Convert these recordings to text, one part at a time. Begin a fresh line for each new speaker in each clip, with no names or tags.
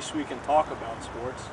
least we can talk about sports.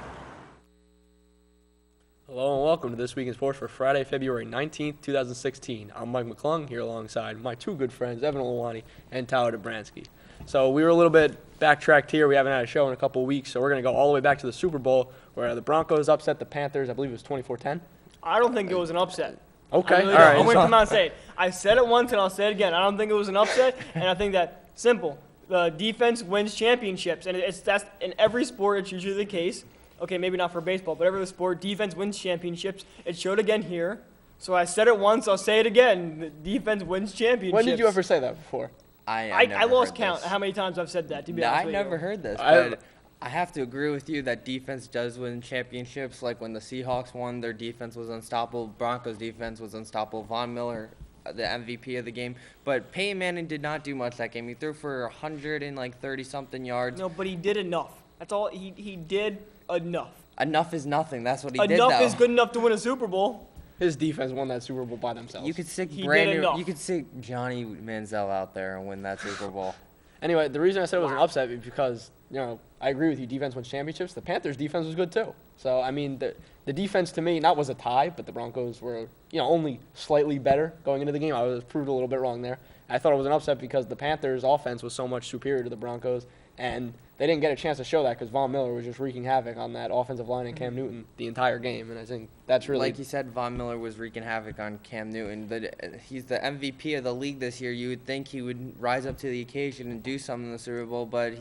Hello and welcome to This Week in Sports for Friday, February 19th, 2016. I'm Mike McClung here alongside my two good friends, Evan Olawani and Tyler Dobransky. So we were a little bit backtracked here. We haven't had a show in a couple of weeks, so we're going to go all the way back to the Super Bowl where the Broncos upset the Panthers. I believe it was 24-10.
I don't think it was an upset.
Okay,
all
right.
I'm going to come out and say it. I said it once and I'll say it again. I don't think it was an upset, and I think that simple. The defense wins championships, and that's in every sport. It's usually the case. Okay, maybe not for baseball, but every sport, defense wins championships. It showed again here. So I said it once, I'll say it again. The defense wins championships.
When did you ever say that before?
I lost count how many times I've said that, to be honest with you.
I never heard this, but I have to agree with you that defense does win championships. Like when the Seahawks won, their defense was unstoppable. Broncos' defense was unstoppable. Von Miller, the MVP of the game. But Peyton Manning did not do much that game. He threw for 130-something yards.
No, but he did enough. That's all. He did enough.
Enough is nothing. That's what he did,
Enough
though.
is good enough to win a Super Bowl.
His defense won that Super Bowl by themselves.
You could stick
He did enough.
You could stick Johnny Manziel out there and win that Super Bowl.
Anyway, the reason I said it was an upset is because, I agree with you, defense wins championships. The Panthers' defense was good too. So, I mean, the defense to me, not was a tie, but the Broncos were, only slightly better going into the game. I was proved a little bit wrong there. I thought it was an upset because the Panthers' offense was so much superior to the Broncos, and they didn't get a chance to show that because Von Miller was just wreaking havoc on that offensive line and Cam Newton the entire game, and I think that's really...
Like you said, Von Miller was wreaking havoc on Cam Newton. He's the MVP of the league this year. You would think he would rise up to the occasion and do something in the Super Bowl, but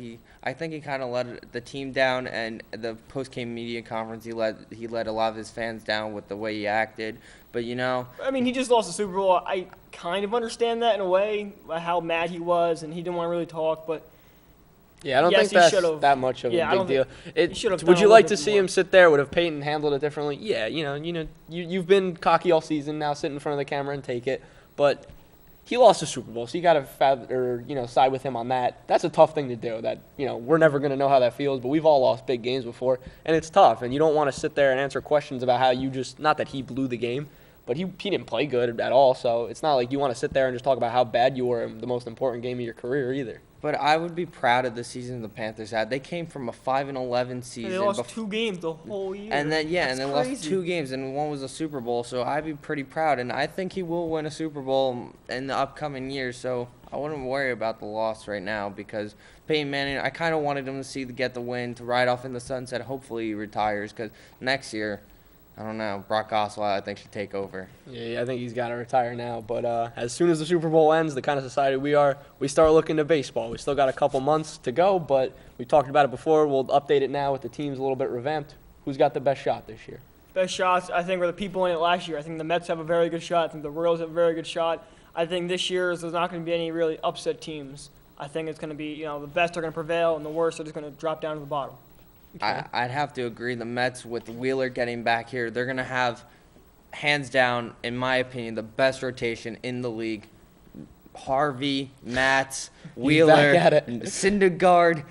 I think he kind of let the team down, and the post-game media conference, he let a lot of his fans down with the way he acted. But,
I mean, he just lost the Super Bowl. I kind of understand that in a way, how mad he was, and he didn't want to really talk, but...
Yeah, I don't think that's that much of a big deal. Would you like to see him sit there? Would have Peyton handled it differently? Yeah, you've been cocky all season. Now sit in front of the camera and take it. But he lost the Super Bowl, so you got to side with him on that. That's a tough thing to do. That we're never going to know how that feels, but we've all lost big games before, and it's tough. And you don't want to sit there and answer questions about how you just not that he blew the game, but he didn't play good at all. So it's not like you want to sit there and just talk about how bad you were in the most important game of your career either.
But I would be proud of the season the Panthers had. They came from a 5-11 season.
And they lost 2 games the whole year.
And then
That's
they
crazy.
lost 2 games, and one was a Super Bowl. So I'd be pretty proud, and I think he will win a Super Bowl in the upcoming years. So I wouldn't worry about the loss right now because Peyton Manning, I kind of wanted him to get the win, to ride off in the sunset. Hopefully he retires because next year, I don't know, Brock Osweiler I think should take over.
Yeah, I think he's got to retire now. But as soon as the Super Bowl ends, the kind of society we are, we start looking to baseball. We still got a couple months to go, but we talked about it before. We'll update it now with the teams a little bit revamped. Who's got the best shot this year?
Best shots, I think, were the people in it last year. I think the Mets have a very good shot. I think the Royals have a very good shot. I think this year there's not going to be any really upset teams. I think it's going to be, the best are going to prevail and the worst are just going to drop down to the bottom.
Okay. I'd have to agree. The Mets, with Wheeler getting back here, they're going to have, hands down, in my opinion, the best rotation in the league. Harvey, Matz, Wheeler, Syndergaard,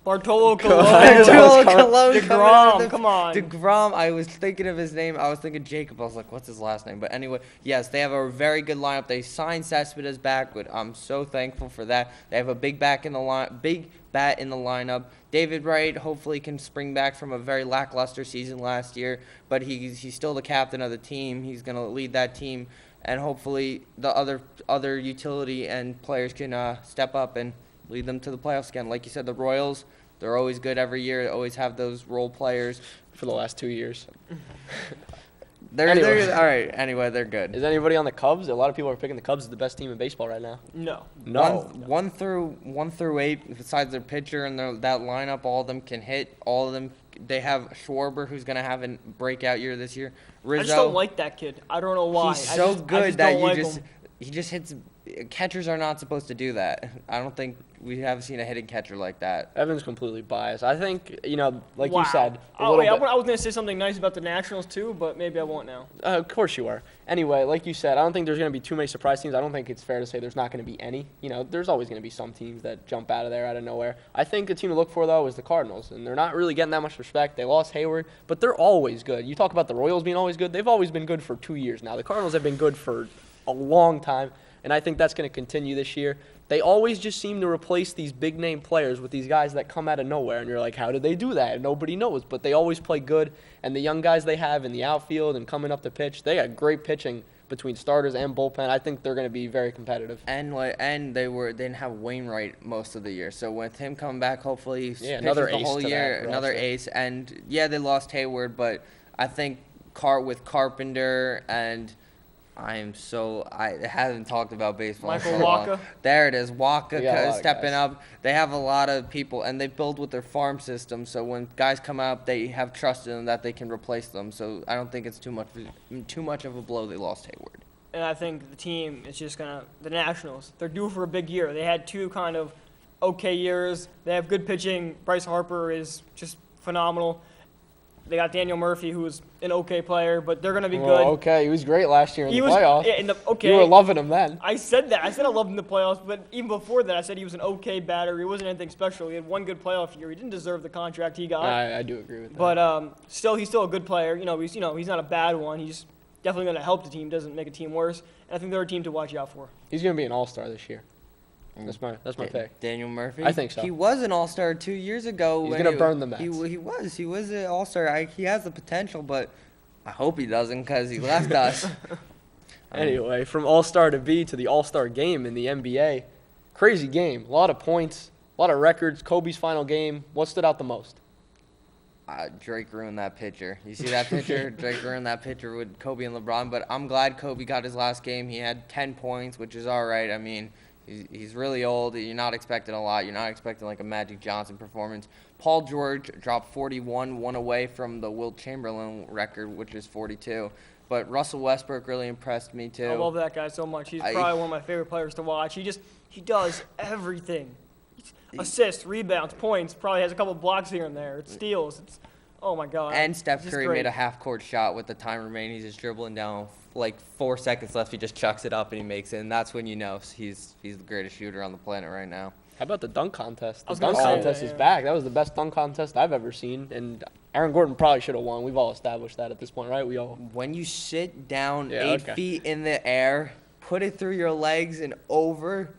Bartolo Colon, DeGrom, come on.
DeGrom, I was thinking of his name. I was thinking Jacob. I was like, what's his last name? But anyway, yes, they have a very good lineup. They signed Cespedes back, but I'm so thankful for that. They have a big bat in the lineup. David Wright hopefully can spring back from a very lackluster season last year, but he's still the captain of the team. He's going to lead that team, and hopefully the other utility and players can step up and lead them to the playoffs again. Like you said, the Royals, they're always good every year. They always have those role players.
For the last 2 years.
They're all right. Anyway, they're good.
Is anybody on the Cubs? A lot of people are picking the Cubs as the best team in baseball right now.
No.
One through 8, besides their pitcher and that lineup, all of them can hit. All of them. They have Schwarber, who's going to have a breakout year this year. Rizzo.
I just don't like that kid. I don't know why.
He's so good that he just hits. Catchers are not supposed to do that. I don't think we have seen a hitting catcher like that.
Evan's completely biased. I think, like
Wow.
you said.
I was going to say something nice about the Nationals too, but maybe I won't now.
Of course you are. Anyway, like you said, I don't think there's going to be too many surprise teams. I don't think it's fair to say there's not going to be any. There's always going to be some teams that jump out of there out of nowhere. I think the team to look for, though, is the Cardinals, and they're not really getting that much respect. They lost Hayward, but they're always good. You talk about the Royals being always good. They've always been good for 2 years now. The Cardinals have been good for a long time. and I think that's going to continue this year. They always just seem to replace these big-name players with these guys that come out of nowhere, and you're like, how did they do that? And nobody knows, but they always play good, and the young guys they have in the outfield and coming up the pitch, they got great pitching between starters and bullpen. I think they're going to be very competitive.
And they didn't have Wainwright most of the year, so with him coming back, hopefully he
another
pitches the
ace
whole
to
year,
that
another
roster.
ace. And they lost Hayward, but I think with Carpenter and I haven't talked about baseball
Michael
in so long.
Wacha.
There it is, Wacha
They got a lot of
stepping
guys.
up. They have a lot of people, and they build with their farm system. So when guys come up, they have trust in them that they can replace them. So I don't think it's too much of a blow they lost Hayward.
And I think the team is just the Nationals, they're due for a big year. They had two kind of okay years. They have good pitching. Bryce Harper is just phenomenal. They got Daniel Murphy, who is an okay player, but they're going to be good.
Okay, he was great last year in the playoffs.
Okay.
You were loving him then.
I said that. I said I loved him in the playoffs, but even before that, I said he was an okay batter. He wasn't anything special. He had one good playoff year. He didn't deserve the contract he got.
I do agree with that.
But he's still a good player. He's not a bad one. He's definitely going to help the team. Doesn't make a team worse. And I think they're a team to watch out for.
He's going to be an all-star this year. That's my pick.
Daniel Murphy?
I think so.
He was an all-star 2 years ago.
He's going to burn the Mets.
He was an all-star. He has the potential, but I hope he doesn't because he left us.
Anyway, from all-star to B to the all-star game in the NBA. Crazy game. A lot of points, a lot of records. Kobe's final game. What stood out the most?
Drake ruined that picture. You see that picture? Drake ruined that picture with Kobe and LeBron, but I'm glad Kobe got his last game. He had 10 points, which is all right. I mean, he's really old. You're not expecting a lot. You're not expecting like a Magic Johnson performance. Paul George dropped 41, one away from the Wilt Chamberlain record, which is 42. But Russell Westbrook really impressed me too.
I love that guy so much. He's probably one of my favorite players to watch. He does everything. Assists, rebounds, points. Probably has a couple blocks here and there. It steals. Oh my God.
And Steph Curry made a half-court shot with the time remaining. He's just dribbling down, like 4 seconds left. He just chucks it up and he makes it. And that's when you know he's the greatest shooter on the planet right now.
How about the dunk contest? The dunk contest is back. That was the best dunk contest I've ever seen. And Aaron Gordon probably should have won. We've all established that at this point, right?
When you sit down 8 feet in the air, put it through your legs and over.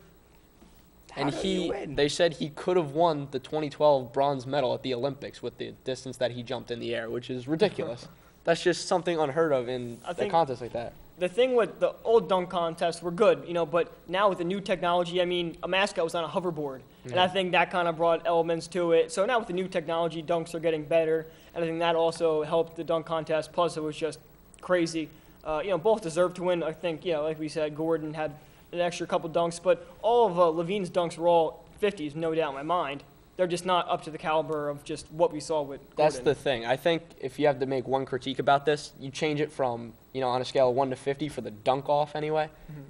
And they said he could have won the 2012 bronze medal at the Olympics with the distance that he jumped in the air, which is ridiculous. That's just something unheard of in a contest like that.
The thing with the old dunk contests were good, but now with the new technology, I mean, a mascot was on a hoverboard, and I think that kind of brought elements to it. So now with the new technology, dunks are getting better, and I think that also helped the dunk contest. Plus, it was just crazy. Both deserved to win. I think, like we said, Gordon had an extra couple dunks, but all of Levine's dunks were all 50s, no doubt in my mind. They're just not up to the caliber of just what we saw with Gordon.
That's the thing. I think if you have to make one critique about this, you change it from, on a scale of 1 to 50 for the dunk off anyway. Mm-hmm.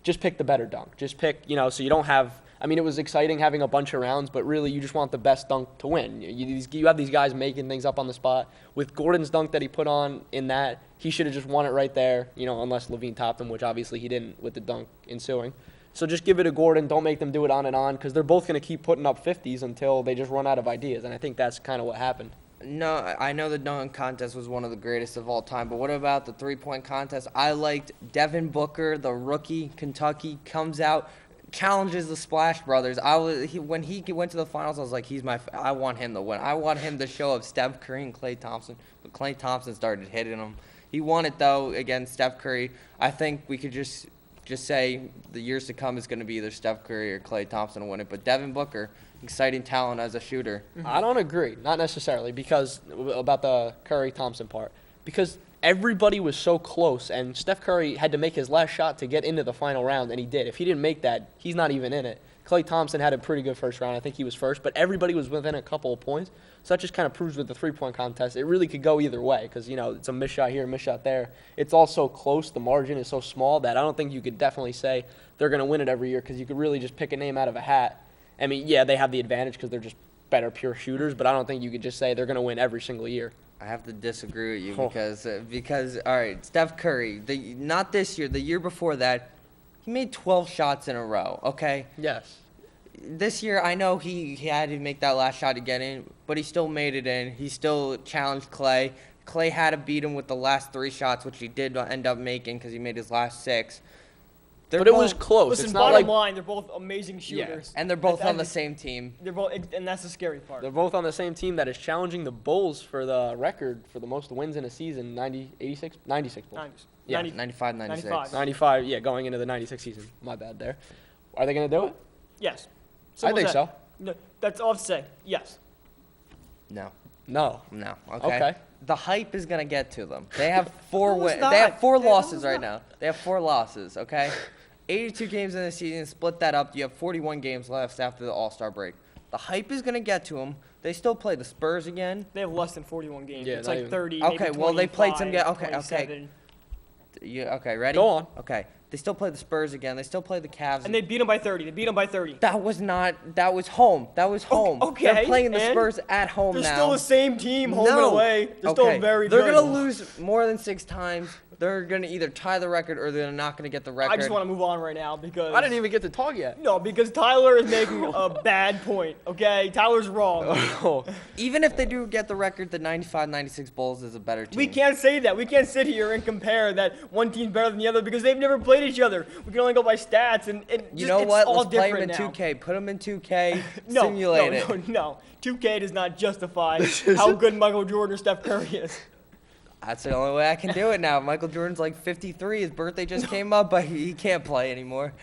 Just pick the better dunk. Just pick, so you don't have, it was exciting having a bunch of rounds, but really you just want the best dunk to win. You have these guys making things up on the spot. With Gordon's dunk that he put on in that, he should have just won it right there, unless Levine topped him, which obviously he didn't with the dunk ensuing. So just give it to Gordon. Don't make them do it on and on because they're both going to keep putting up 50s until they just run out of ideas, and I think that's kind of what happened.
No, I know the dunk contest was one of the greatest of all time, but what about the three-point contest? I liked Devin Booker, the rookie, Kentucky, comes out, challenges the Splash Brothers. When he went to the finals, I was like, I want him to win. I want him to show up Steph Curry and Klay Thompson, but Klay Thompson started hitting him. He won it, though, against Steph Curry. I think we could just say the years to come is going to be either Steph Curry or Klay Thompson to win it. But Devin Booker, exciting talent as a shooter.
I don't agree, not necessarily, because about the Curry-Thompson part. Because everybody was so close, and Steph Curry had to make his last shot to get into the final round, and he did. If he didn't make that, he's not even in it. Klay Thompson had a pretty good first round. I think he was first, but everybody was within a couple of points. So that just kind of proves with the three-point contest, it really could go either way because, it's a missed shot here, missed shot there. It's all so close. The margin is so small that I don't think you could definitely say they're going to win it every year because you could really just pick a name out of a hat. I mean, yeah, they have the advantage because they're just better pure shooters, but I don't think you could just say they're going to win every single year.
I have to disagree with you because all right, Steph Curry, not this year, the year before that, he made 12 shots in a row, okay?
Yes.
This year, I know he had to make that last shot to get in, but he still made it in. He still challenged Klay. Klay had to beat him with the last 3 shots, which he did end up making because he made his last 6.
But it was close.
Listen,
it's not
bottom
like
line, they're both amazing shooters.
And they're both on the same team.
They're both, and that's the scary part.
they're both on the same team that is challenging the Bulls for the record for the most wins in a season, 96 Bulls. Yeah,
95, 96.
95, yeah, going into the 96 season. My bad there. Are they going to do it?
Yes.
I think so.
No, that's all I have to say. Yes.
No.
No.
Okay. The hype is gonna get to them. They have four
No, it's
wins.
not.
They have four
No,
losses
it's
right
not.
now. They have 4 losses. Okay. 82 games in the season. Split that up. You have 41 games left after the All-Star break. The hype is gonna get to them. They still play the Spurs again.
They have less than 41 games.
Yeah,
it's
not
like
even.
30.
Okay,
maybe
well, they played some
25,
okay.
27.
Okay, ready?
Go on.
Okay. They still play the Spurs again. They still play the Cavs.
And they beat them by 30.
That was home. That was home.
Okay,
They're playing the
and
Spurs at home
They're
now.
still the same team, home and away. They're still very
They're
good.
going to lose more than 6 times. They're going to either tie the record or they're not going to get the record.
I just want to move on right now because
I didn't even get to talk yet.
No, because Tyler is making a bad point. Okay, Tyler's wrong.
Oh.
Even if they do get the record, the 95-96 Bulls is a better team.
We can't say that. We can't sit here and compare that one team's better than the other because they've never played each other. We can only go by stats and
you know
it's
what?
all
Let's play them in
different
2K. Put them in 2K.
now.
Simulate it.
No. 2K does not justify how good Michael Jordan or Steph Curry is.
That's the only way I can do it now. Michael Jordan's like 53. His birthday just came up, but he can't play anymore.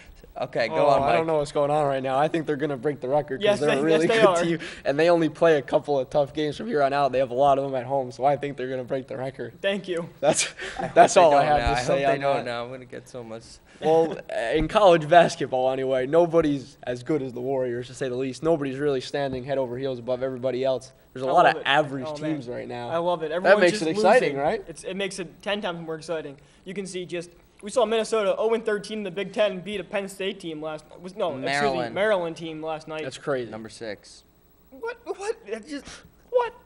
Okay, go on, Mike.
I don't know what's going on right now. I think they're going to break the record
Yes,
because they're a really
they
good
are.
team. And they only play a couple of tough games from here on out. They have a lot of them at home, so I think they're going to break the record.
Thank you.
That's
They
all I
don't
have
now.
to say
I hope
on
they don't
that.
now. I'm going to get so much.
Well, in college basketball anyway, nobody's as good as the Warriors, to say the least. Nobody's really standing head over heels above everybody else. There's a lot of average teams right now.
I love it.
That
Everyone's
makes
just
it exciting,
losing.
right?
It makes it 10 times more exciting. You can see we saw Minnesota 0-13 in the Big Ten beat a Penn State team Maryland team last night.
That's crazy.
Number 6.
What? That's just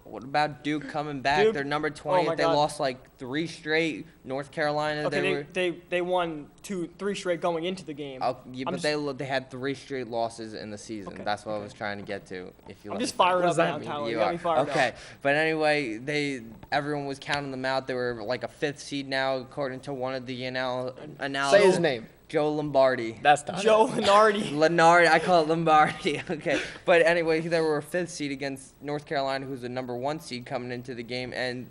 What about Duke coming back?
Duke?
They're number
Oh
20.
my
They
God.
lost like 3 straight. North Carolina.
Okay, they won 3 straight going into the game.
But they had 3 straight losses in the season.
Okay,
That's what I was trying to get to.
I'm just fired up now,
mean?
Tyler. You
You
got
are.
me fired up.
Okay, but anyway, everyone was counting them out. They were like a 5th seed now, according to one of the analysis.
Say his name.
Joe Lombardi.
That's not
Joe
it.
Lenardi.
I call it Lombardi. Okay, but anyway, they were a 5th seed against North Carolina, who's the number 1 seed coming into the game, and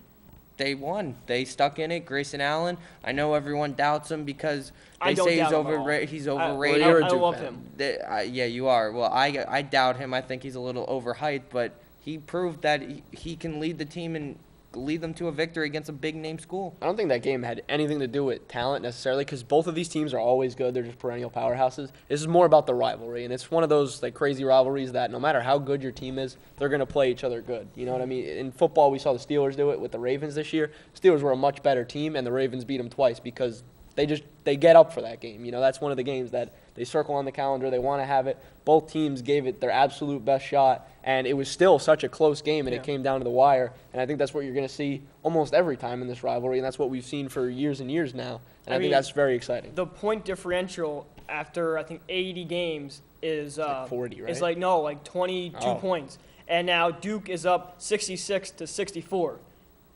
they won. They stuck in it. Grayson Allen. I know everyone doubts him because
I
they
don't
say
doubt him at all.
he's
Well,
overrated.
you're a
I
Duke
love
fan.
him.
Yeah, you are. Well, I doubt him. I think he's a little overhyped, but he proved that he can lead the team and lead them to a victory against a big-name school.
I don't think that game had anything to do with talent necessarily, because both of these teams are always good. They're just perennial powerhouses. This is more about the rivalry, and it's one of those like crazy rivalries that no matter how good your team is, they're going to play each other good. You know what I mean? In football, we saw the Steelers do it with the Ravens this year. Steelers were a much better team, and the Ravens beat them twice because they get up for that game. You know, that's one of the games that they circle on the calendar. They want to have it. Both teams gave it their absolute best shot, and it was still such a close game, and it came down to the wire. And I think that's what you're going to see almost every time in this rivalry, and that's what we've seen for years and years now. And I think that's very exciting.
The point differential after, I think, 80 games is
like 40, right?
It's like 22 points. And now Duke is up 66-64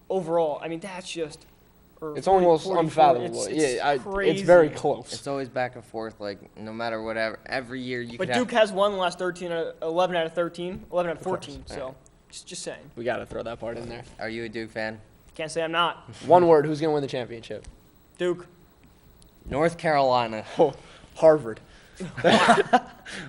overall. I mean, that's just
it's almost
44.
unfathomable. It's very close.
It's always back and forth, like no matter whatever. Every year you.
But Duke has won the last 11 out of 13, 11 out of 14. So, just saying.
We got to throw that part in there.
Are you a Duke fan?
Can't say I'm not.
One word: who's going to win the championship?
Duke.
North Carolina.
Oh, Harvard.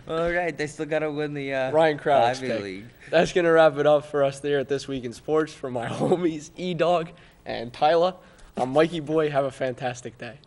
All right, they still got to win the
Ryan Krauss
Ivy League.
That's going to wrap it up for us there at This Week in Sports. For my homies, E-Dog and Tyler, I'm Mikey Boy. Have a fantastic day.